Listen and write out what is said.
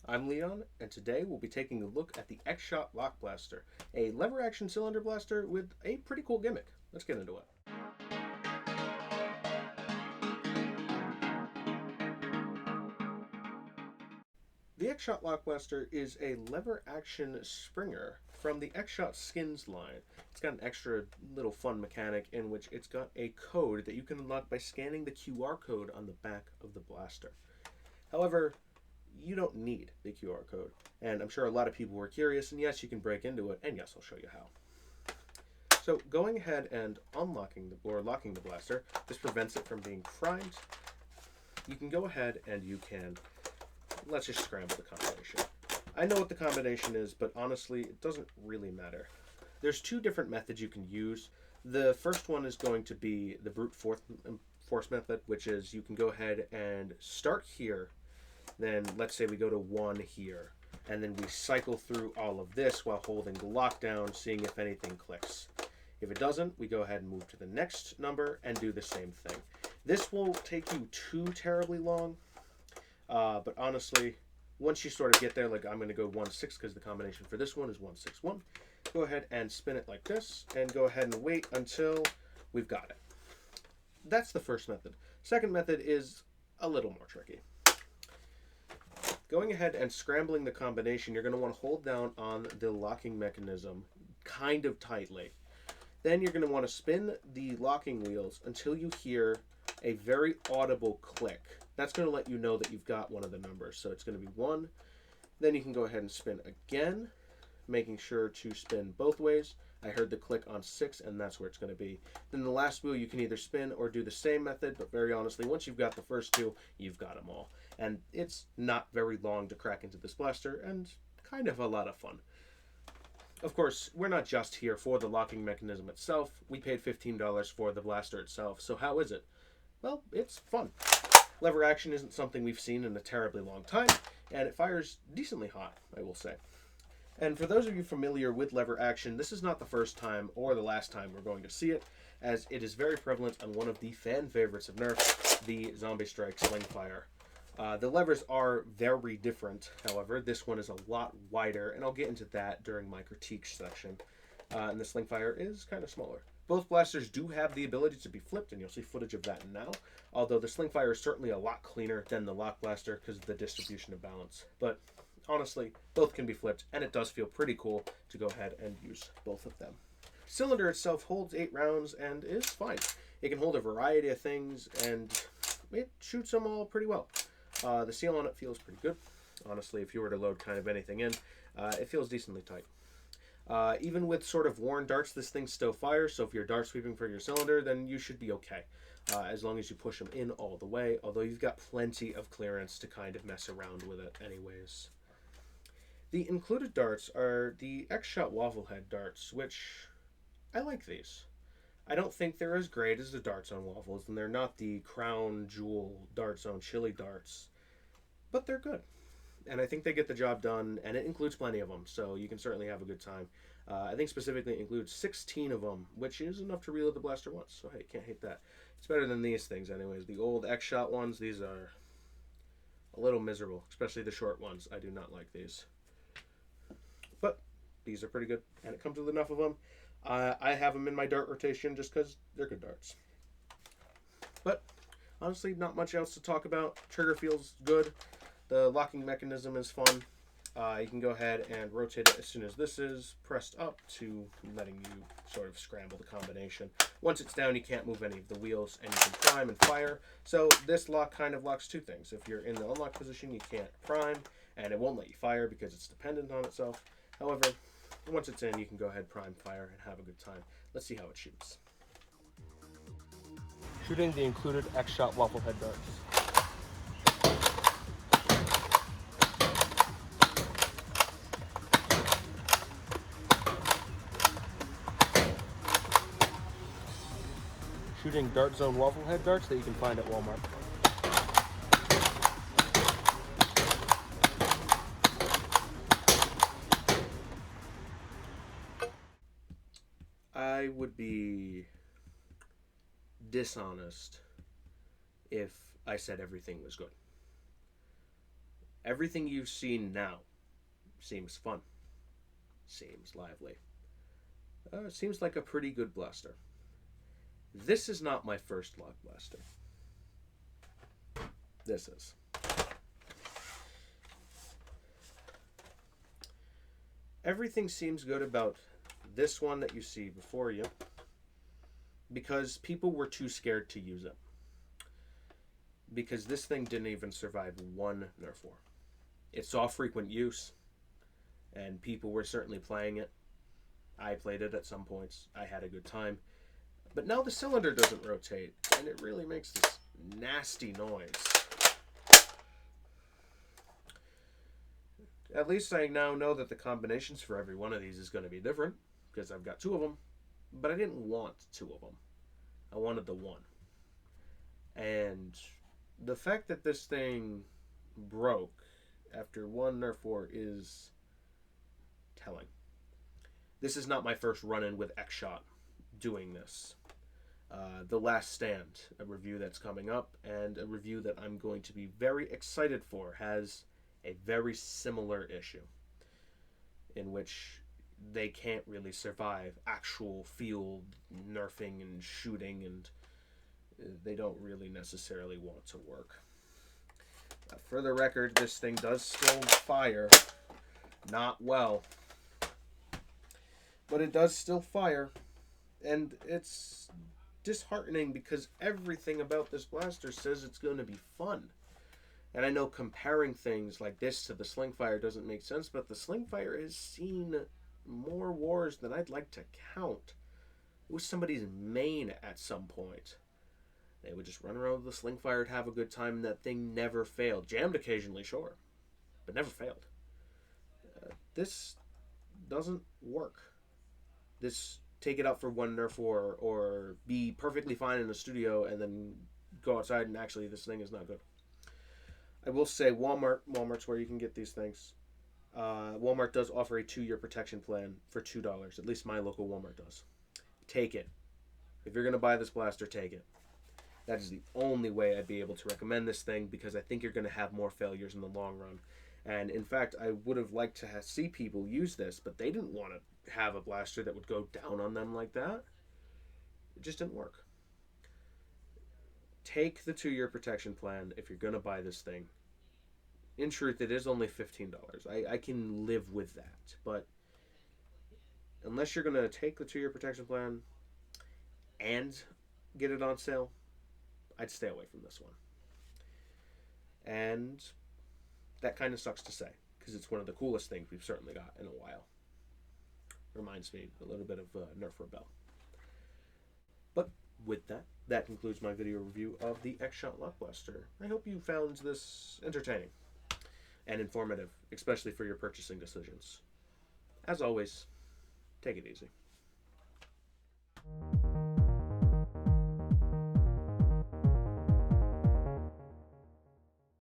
I'm Leon, and today we'll be taking a look at the XShot Lock Blaster, a lever action cylinder blaster with a pretty cool gimmick. Let's get into it. The XShot Lock Blaster is a lever action springer from the XShot Skins line. It's got an extra little fun mechanic in which it's got a code that you can unlock by scanning the QR code on the back of the blaster. However, you don't need the QR code, and I'm sure a lot of people were curious, and yes, you can break into it, and yes, I'll show you how. So going ahead and locking the blaster, this prevents it from being primed. You can go ahead and you can, let's just scramble the combination. I know what the combination is, but honestly, it doesn't really matter. There's two different methods you can use. The first one is going to be the brute force method, which is you can go ahead and start here. Then let's say we go to 1 here, and then we cycle through all of this while holding the lockdown, seeing if anything clicks. If it doesn't, we go ahead and move to the next number and do the same thing. This won't take you too terribly long, but honestly, once you sort of get there, like I'm going to go 1-6 because the combination for this one is 1-6-1. Go ahead and spin it like this, and go ahead and wait until we've got it. That's the first method. Second method is a little more tricky. Going ahead and scrambling the combination, you're going to want to hold down on the locking mechanism kind of tightly. Then you're going to want to spin the locking wheels until you hear a very audible click. That's going to let you know that you've got one of the numbers. So it's going to be 1. Then you can go ahead and spin again, making sure to spin both ways. I heard the click on 6, and that's where it's going to be. Then the last wheel you can either spin or do the same method, but very honestly, once you've got the first two, you've got them all. And it's not very long to crack into this blaster, and kind of a lot of fun. Of course, we're not just here for the locking mechanism itself. We paid $15 for the blaster itself, so how is it? Well, it's fun. Lever action isn't something we've seen in a terribly long time, and it fires decently hot, I will say. And for those of you familiar with lever action, this is not the first time or the last time we're going to see it, as it is very prevalent on one of the fan favorites of Nerf, the Zombie Strike Slingfire. The levers are very different, however. This one is a lot wider, and I'll get into that during my critique section. And the Slingfire is kind of smaller. Both blasters do have the ability to be flipped, and you'll see footage of that now, although the Slingfire is certainly a lot cleaner than the Lock Blaster because of the distribution of balance. But honestly, both can be flipped, and it does feel pretty cool to go ahead and use both of them. Cylinder itself holds 8 rounds and is fine. It can hold a variety of things, and it shoots them all pretty well. The seal on it feels pretty good. Honestly, if you were to load kind of anything in, it feels decently tight. Even with sort of worn darts, this thing still fires, so if you're dart sweeping for your cylinder, then you should be okay. As long as you push them in all the way, although you've got plenty of clearance to kind of mess around with it anyways. The included darts are the XShot Waffle Head darts, which I like these. I don't think they're as great as the Dart Zone Waffles, and they're not the crown jewel Dart Zone chili darts, but they're good. And I think they get the job done, and it includes plenty of them, so you can certainly have a good time. I think specifically it includes 16 of them, which is enough to reload the blaster once, so hey, can't hate that. It's better than these things anyways. The old XShot ones, these are a little miserable, especially the short ones. I do not like these. But these are pretty good, and it comes with enough of them. I have them in my dart rotation just because they're good darts. But honestly, not much else to talk about. Trigger feels good. The locking mechanism is fun. You can go ahead and rotate it as soon as this is pressed up to letting you sort of scramble the combination. Once it's down, you can't move any of the wheels, and you can prime and fire. So this lock kind of locks two things. If you're in the unlock position, you can't prime, and it won't let you fire because it's dependent on itself. However, once it's in, you can go ahead, prime, fire, and have a good time. Let's see how it shoots. Shooting the included XShot Waffle Head darts. Shooting Dart Zone Waffle Head darts that you can find at Walmart. I would be dishonest if I said everything was good. Everything you've seen now seems fun, seems lively, seems like a pretty good blaster. This is not my first lock blaster. This is. Everything seems good about this one that you see before you because people were too scared to use it. Because this thing didn't even survive one Nerf war. It saw frequent use, and people were certainly playing it. I played it at some points. I had a good time. But now the cylinder doesn't rotate, and it really makes this nasty noise. At least I now know that the combinations for every one of these is going to be different, because I've got two of them, but I didn't want two of them. I wanted the one. And the fact that this thing broke after one Nerf war is telling. This is not my first run-in with XShot doing this. The Last Stand, a review that's coming up, and a review that I'm going to be very excited for, has a very similar issue in which they can't really survive actual field nerfing and shooting, and they don't really necessarily want to work. For the record, this thing does still fire. Not well. But it does still fire. And it's disheartening because everything about this blaster says it's going to be fun. And I know comparing things like this to the Slingfire doesn't make sense, but the Slingfire has seen more wars than I'd like to count. It was somebody's main at some point. They would just run around with the Slingfire and have a good time, and that thing never failed. Jammed occasionally, sure, but never failed. This doesn't work. This, take it out for one Nerf war, or be perfectly fine in the studio and then go outside and actually this thing is not good. I will say Walmart's where you can get these things. Walmart does offer a 2-year protection plan for $2. At least my local Walmart does. Take it. If you're going to buy this blaster, take it. That is the only way I'd be able to recommend this thing, because I think you're going to have more failures in the long run. And in fact, I would have liked to see people use this, but they didn't want to have a blaster that would go down on them like that. It just didn't work. Take the 2-year protection plan if you're going to buy this thing. In truth, it is only $15. I can live with that. But unless you're going to take the 2-year protection plan and get it on sale, I'd stay away from this one. And that kind of sucks to say, because it's one of the coolest things we've certainly got in a while. Reminds me a little bit of Nerf Rebel. But with that, that concludes my video review of the XShot Lock Blaster. I hope you found this entertaining and informative, especially for your purchasing decisions. As always, take it easy.